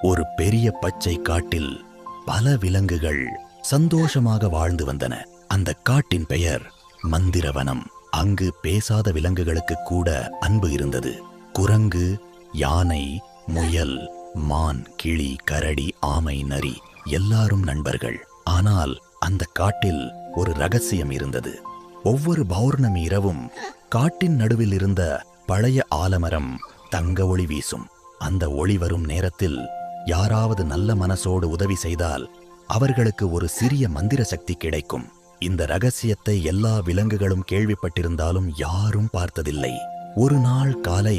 ஒரு பெரிய பச்சை காட்டில் பல விலங்குகள் சந்தோஷமாக வாழ்ந்து வந்தன. அந்த காட்டின் பெயர் மந்திரவனம். அங்கு பேசாத விலங்குகளுக்கு கூட அன்பு இருந்தது. குரங்கு, யானை, முயல், மான், கிளி, கரடி, ஆமை, நரி எல்லாரும் நண்பர்கள். ஆனால் அந்த காட்டில் ஒரு ரகசியம் இருந்தது. ஒவ்வொரு பௌர்ணமி இரவும் காட்டின் நடுவில் இருந்த பழைய ஆலமரம் தங்க ஒளி வீசும். அந்த ஒளி வரும் நேரத்தில் யாராவது நல்ல மனசோடு உதவி செய்தால் அவர்களுக்கு ஒரு சிறிய மந்திர சக்தி கிடைக்கும். இந்த ரகசியத்தை எல்லா விலங்குகளும் கேள்விப்பட்டிருந்தாலும் யாரும் பார்த்ததில்லை. ஒரு நாள் காலை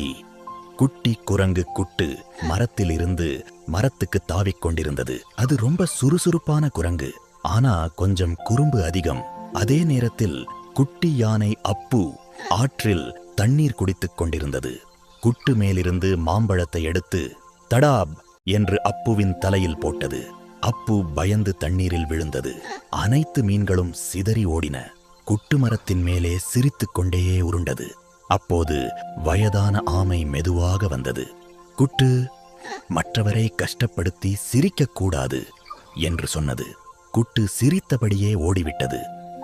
குட்டி குரங்கு குட்டு மரத்தில் இருந்து மரத்துக்கு தாவிக் கொண்டிருந்தது. அது ரொம்ப சுறுசுறுப்பான குரங்கு, ஆனா கொஞ்சம் குறும்பு அதிகம். அதே நேரத்தில் குட்டி யானை அப்பு ஆற்றில் தண்ணீர் குடித்துக் கொண்டிருந்தது. குட்டு மேலிருந்து மாம்பழத்தை எடுத்து தடாப் என்று அப்புவின் தலையில் போட்டது. அப்பு பயந்து தண்ணீரில் விழுந்தது. அனைத்து மீன்களும் சிதறி ஓடின. குட்டு மரத்தின் மேலே சிரித்துக் கொண்டே உருண்டது. அப்போது வயதான ஆமை மெதுவாக வந்தது. குட்டு, மற்றவரை கஷ்டப்படுத்தி சிரிக்கக்கூடாது என்று சொன்னது. குட்டு சிரித்தபடியே ஓடிவிட்டது.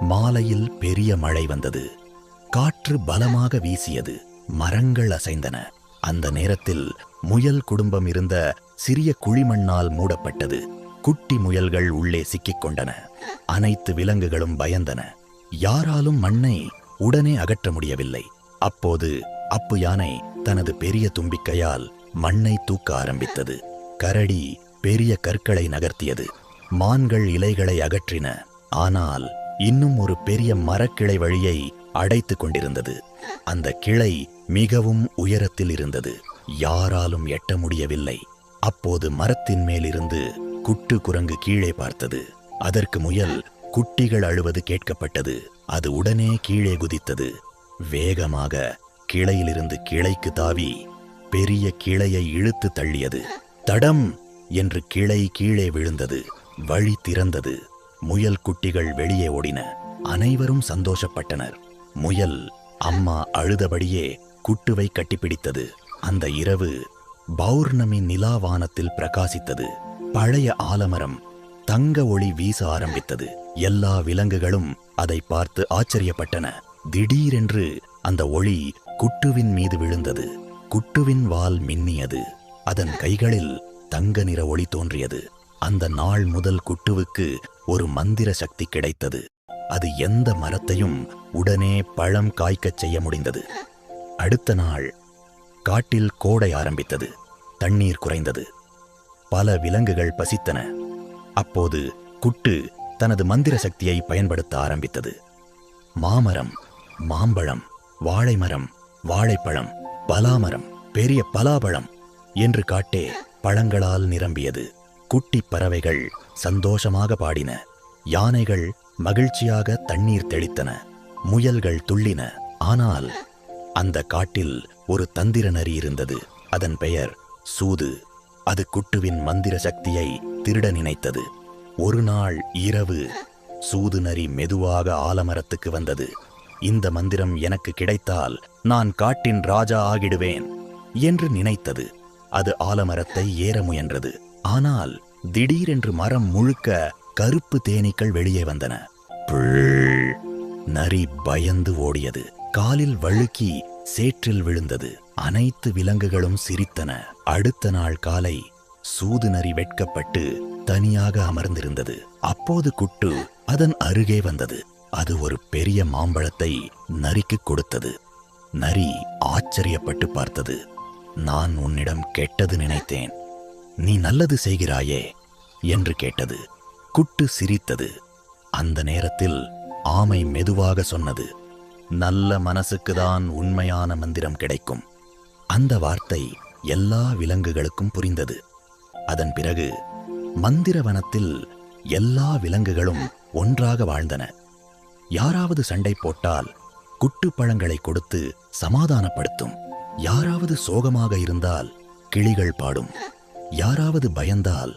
மாலையில் பெரிய மழை வந்தது. காற்று பலமாக வீசியது. மரங்கள் அசைந்தன. அந்த நேரத்தில் முயல் குடும்பம் இருந்த சிறிய குழிமண்ணால் மூடப்பட்டது. குட்டி முயல்கள் உள்ளே சிக்கிக் கொண்டன. அனைத்து விலங்குகளும் பயந்தன. யாராலும் மண்ணை உடனே அகற்ற முடியவில்லை. அப்போது அப்பு யானை தனது பெரிய தும்பிக்கையால் மண்ணை தூக்க ஆரம்பித்தது. கரடி பெரிய கற்களை நகர்த்தியது. மான்கள் இலைகளை அகற்றின. ஆனால் இன்னும் ஒரு பெரிய மரக்கிளை வழியை அடைத்துக் கொண்டிருந்தது. அந்த கிளை மிகவும் உயரத்தில் இருந்தது. யாராலும் எட்ட முடியவில்லை. அப்போது மரத்தின் மேலிருந்து குட்டு குரங்கு கீழே பார்த்தது. அதற்கு முயல் குட்டிகள் அழுவது கேட்கப்பட்டது. அது உடனே கீழே குதித்தது. வேகமாக கிளையிலிருந்து கிளைக்கு தாவி பெரிய கிளையை இழுத்து தள்ளியது. தடம் என்று கிளை கீழே விழுந்தது. வழி திறந்தது. முயல் குட்டிகள் வெளியே ஓடின. அனைவரும் சந்தோஷப்பட்டனர். முயல் அம்மா அழுதபடியே குட்டுவை கட்டிப்பிடித்தது. அந்த இரவு பௌர்ணமி நிலாவானத்தில் பிரகாசித்தது. பழைய ஆலமரம் தங்க ஒளி வீச ஆரம்பித்தது. எல்லா விலங்குகளும் அதை பார்த்து ஆச்சரியப்பட்டன. திடீரென்று அந்த ஒளி குட்டுவின் மீது விழுந்தது. குட்டுவின் வால் மின்னியது. அதன் கைகளில் தங்க நிற ஒளி தோன்றியது. அந்த நாள் முதல் குட்டுவுக்கு ஒரு மந்திர சக்தி கிடைத்தது. அது எந்த மரத்தையும் உடனே பழம் காய்க்கச் செய்ய முடிந்தது. அடுத்த நாள் காட்டில் கோடை ஆரம்பித்தது. தண்ணீர் குறைந்தது. பல விலங்குகள் பசித்தன. அப்போது குட்டு தனது மந்திர சக்தியை பயன்படுத்த ஆரம்பித்தது. மாமரம், மாம்பழம், வாழைமரம், வாழைப்பழம், பலாமரம், பெரிய பலாப்பழம் என்று காட்டே பழங்களால் நிரம்பியது. குட்டி பறவைகள் சந்தோஷமாக பாடின. யானைகள் மகிழ்ச்சியாக தண்ணீர் தெளித்தன. முயல்கள் துள்ளின. ஆனால் அந்த காட்டில் ஒரு தந்திர நரி இருந்தது. அதன் பெயர் சூது. அது குட்டுவின் மந்திர சக்தியை திருட நினைத்தது. ஒரு நாள் இரவு சூது நரி மெதுவாக ஆலமரத்துக்கு வந்தது. இந்த மந்திரம் எனக்கு கிடைத்தால் நான் காட்டின் ராஜா ஆகிடுவேன் என்று நினைத்தது. அது ஆலமரத்தை ஏற முயன்றது. ஆனால் திடீரென்று மரம் முழுக்க கருப்பு தேனீக்கள் வெளியே வந்தன. நரி பயந்து ஓடியது. காலில் வழுக்கி சேற்றில் விழுந்தது. அனைத்து விலங்குகளும் சிரித்தன. அடுத்த நாள் காலை சூது நரி வெட்கப்பட்டு தனியாக அமர்ந்திருந்தது. அப்போது குட்டு அதன் அருகே வந்தது. அது ஒரு பெரிய மாம்பழத்தை நரிக்கு கொடுத்தது. நரி ஆச்சரியப்பட்டு பார்த்தது. நான் உன்னிடம் கெட்டது நினைத்தேன், நீ நல்லது செய்கிறாயே என்று கேட்டது. குட்டு சிரித்தது. அந்த நேரத்தில் ஆமை மெதுவாக சொன்னது, நல்ல மனசுக்குதான் உண்மையான மந்திரம் கிடைக்கும். அந்த வார்த்தை எல்லா விலங்குகளுக்கும் புரிந்தது. அதன் பிறகு மந்திரவனத்தில் எல்லா விலங்குகளும் ஒன்றாக வாழ்ந்தன. யாராவது சண்டை போட்டால் குட்டு பழங்களை கொடுத்து சமாதானப்படுத்தும். யாராவது சோகமாக இருந்தால் கிளிகள் பாடும். யாராவது பயந்தால்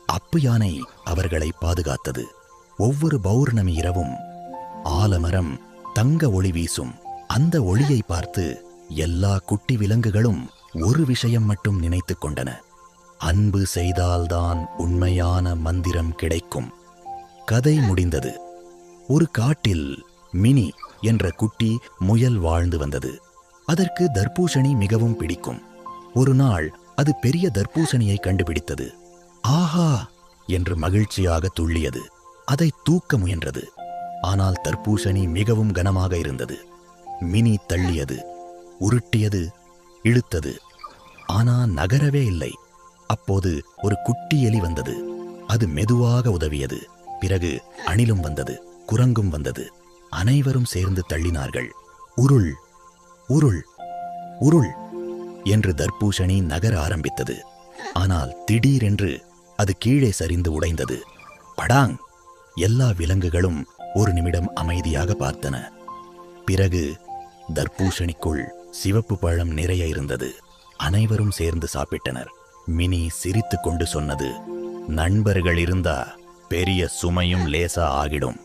அப்பு யானை அவர்களை பாதுகாத்தது. ஒவ்வொரு பௌர்ணமி இரவும் ஆலமரம் தங்க ஒளி வீசும். அந்த ஒளியை பார்த்து எல்லா குட்டி விலங்குகளும் ஒரு விஷயம் மட்டும் நினைத்துக் கொண்டன. அன்பு செய்தால்தான் உண்மையான மந்திரம் கிடைக்கும். கதை முடிந்தது. ஒரு காட்டில் மினி என்ற குட்டி முயல் வாழ்ந்து வந்தது. அதற்கு தர்பூசணி மிகவும் பிடிக்கும். ஒரு நாள் அது பெரிய தர்பூசணியை கண்டுபிடித்தது. ஆஹா என்று மகிழ்ச்சியாக துள்ளியது. அதை தூக்க முயன்றது. ஆனால் தர்பூசணி மிகவும் கனமாக இருந்தது. மினி தள்ளியது, உருட்டியது, இழுத்தது. ஆனால் நகரவே இல்லை. அப்போது ஒரு குட்டி எலி வந்தது. அது மெதுவாக உதவியது. பிறகு அணிலும் வந்தது, குரங்கும் வந்தது. அனைவரும் சேர்ந்து தள்ளினார்கள். உருள், உருள், உருள் என்று தர்பூசணி நகர ஆரம்பித்தது. ஆனால் திடீரென்று அது கீழே சரிந்து உடைந்தது. படாங்! எல்லா விலங்குகளும் ஒரு நிமிடம் அமைதியாக பார்த்தன. பிறகு தர்பூசணிக்குள் சிவப்பு பழம் நிறைய இருந்தது. அனைவரும் சேர்ந்து சாப்பிட்டனர். மினி சிரித்து கொண்டு சொன்னது, நண்பர்கள் இருந்தா பெரிய சுமையும் லேசா ஆகிடும்.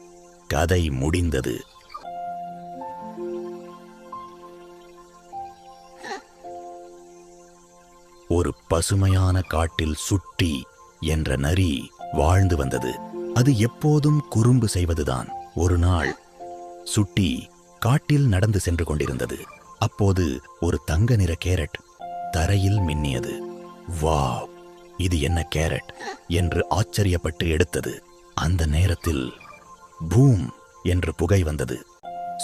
கதை முடிந்தது. ஒரு பசுமையான காட்டில் சுட்டி என்ற நரி வாழ்ந்து வந்தது. அது எப்போதும் குறும்பு செய்வதுதான். ஒரு நாள் சுட்டி காட்டில் நடந்து சென்று கொண்டிருந்தது. அப்போது ஒரு தங்க நிற கேரட் தரையில் மின்னியது. வாவ், இது என்ன கேரட் என்று ஆச்சரியப்பட்டு எடுத்தது. அந்த நேரத்தில் பூம் என்று புகை வந்தது.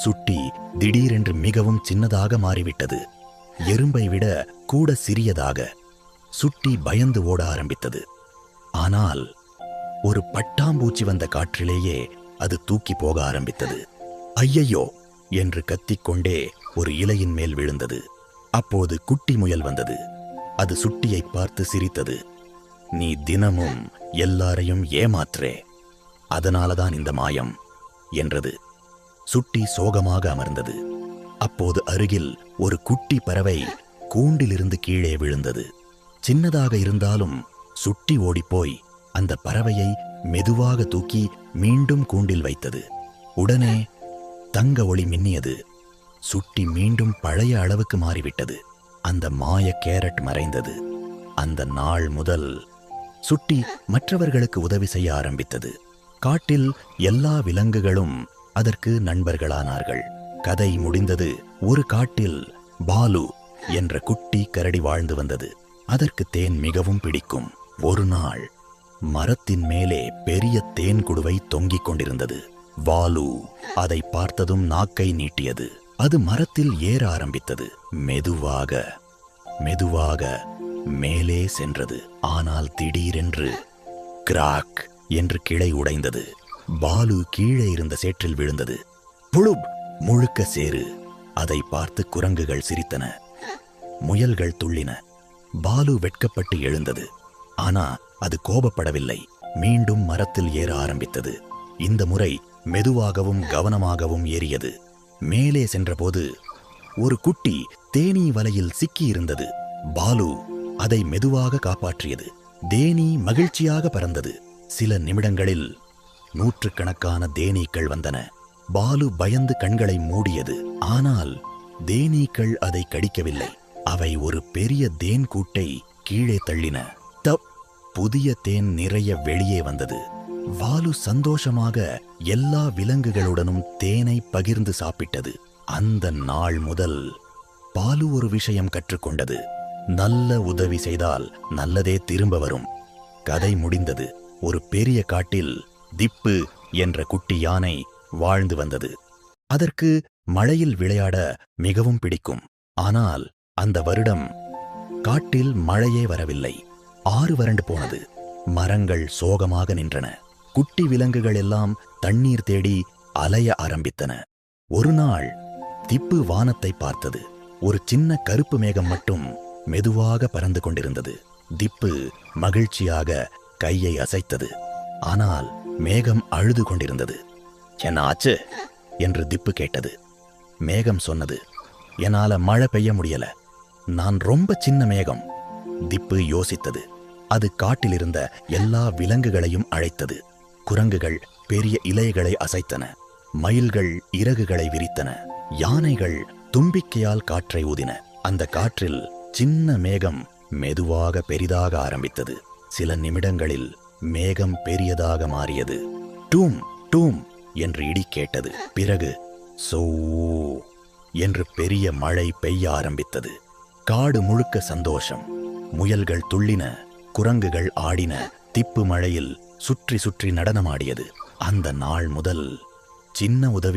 சுட்டி திடீரென்று மிகவும் சின்னதாக மாறிவிட்டது. எறும்பை விட கூட சிறியதாக. சுட்டி பயந்து ஓட ஆரம்பித்தது. ஆனால் ஒரு பட்டாம்பூச்சி வந்த காற்றிலேயே அது தூக்கி போக ஆரம்பித்தது. ஐயையோ என்று கத்திக்கொண்டே ஒரு இலையின் மேல் விழுந்தது. அப்போது குட்டி முயல் வந்தது. அது சுட்டியை பார்த்து சிரித்தது. நீ தினமும் எல்லாரையும் ஏமாற்றே, அதனாலதான் இந்த மாயம் என்றது. சுட்டி சோகமாக அமர்ந்தது. அப்போது அருகில் ஒரு குட்டி பறவை கூண்டிலிருந்து கீழே விழுந்தது. சின்னதாக இருந்தாலும் சுட்டி ஓடிப்போய் அந்த பறவையை மெதுவாக தூக்கி மீண்டும் கூண்டில் வைத்தது. உடனே தங்க ஒளி மின்னியது. சுட்டி மீண்டும் பழைய அளவுக்கு மாறிவிட்டது. அந்த மாய கேரட் மறைந்தது. அந்த நாள் முதல் சுட்டி மற்றவர்களுக்கு உதவி செய்ய ஆரம்பித்தது. காட்டில் எல்லா விலங்குகளும் அதற்கு நண்பர்களானார்கள். கதை முடிந்தது. ஒரு காட்டில் பாலு என்ற குட்டி கரடி வாழ்ந்து வந்தது. அதற்கு தேன் மிகவும் பிடிக்கும். ஒரு நாள் மரத்தின் மேலே பெரிய தேன் குடுவை தொங்கிக் கொண்டிருந்தது. பாலு அதை பார்த்ததும் நாக்கை நீட்டியது. அது மரத்தில் ஏற ஆரம்பித்தது. மெதுவாக மெதுவாக மேலே சென்றது. ஆனால் திடீரென்று கிராக் என்று கிளை உடைந்தது. பாலு கீழே இருந்த சேற்றில் விழுந்தது. புழுப்! முழுக்க சேறு. அதை பார்த்து குரங்குகள் சிரித்தன. முயல்கள் துள்ளின. பாலு வெட்கப்பட்டு எழுந்தது. ஆனா அது கோபப்படவில்லை. மீண்டும் மரத்தில் ஏற ஆரம்பித்தது. இந்த முறை மெதுவாகவும் கவனமாகவும் ஏறியது. மேலே சென்றபோது ஒரு குட்டி தேனீ வலையில் சிக்கியிருந்தது. பாலு அதை மெதுவாக காப்பாற்றியது. தேனீ மகிழ்ச்சியாக பறந்தது. சில நிமிடங்களில் நூற்றுக்கணக்கான தேனீக்கள் வந்தன. பாலு பயந்து கண்களை மூடியது. ஆனால் தேனீக்கள் அதை கடிக்கவில்லை. அவை ஒரு பெரிய தேன் கூட்டை கீழே தள்ளின. தப்! புதிய தேன் நிறைய வெளியே வந்தது. பாலு சந்தோஷமாக எல்லா விலங்குகளுடனும் தேனை பகிர்ந்து சாப்பிட்டது. அந்த நாள் முதல் பாலு ஒரு விஷயம் கற்றுக்கொண்டது. நல்ல உதவி செய்தால் நல்லதே திரும்ப வரும். கதை முடிந்தது. ஒரு பெரிய காட்டில் திப்பு என்ற குட்டி யானை வாழ்ந்து வந்தது. அதற்கு மழையில் விளையாட மிகவும் பிடிக்கும். ஆனால் அந்த வருடம் காட்டில் மழையே வரவில்லை. ஆறு வறண்டு போனது. மரங்கள் சோகமாக நின்றன. குட்டி விலங்குகள் எல்லாம் தண்ணீர் தேடி அலைய ஆரம்பித்தன. ஒரு நாள் திப்பு வானத்தை பார்த்தது. ஒரு சின்ன கருப்பு மேகம் மட்டும் மெதுவாக பறந்து கொண்டிருந்தது. திப்பு மகிழ்ச்சியாக கையை அசைத்தது. ஆனால் மேகம் அழுது கொண்டிருந்தது. என்ன ஆச்சு என்று திப்பு கேட்டது. மேகம் சொன்னது, என்னால மழை பெய்ய முடியல. நான் ரொம்ப சின்ன மேகம். திப்பு யோசித்தது. அது காட்டிலிருந்த எல்லா விலங்குகளையும் அழைத்தது. குரங்குகள் பெரிய இலைகளை அசைத்தன. மயில்கள் இறகுகளை விரித்தன. யானைகள் தும்பிக்கையால் காற்றை ஊதின. அந்த காற்றில் சின்ன மேகம் மெதுவாக பெரிதாக ஆரம்பித்தது. சில நிமிடங்களில் மேகம் பெரியதாக மாறியது. டூம் டூம் என்று இடி கேட்டது. பிறகு சோ என்று பெரிய மழை பெய்ய ஆரம்பித்தது. காடு முழுக்க சந்தோஷம். முயல்கள் துள்ளின, குரங்குகள் ஆடின, திப்பு மழையில் சுற்றி சுற்றி நடனமாடியது. அந்த நாள் முதல் சின்ன உதவி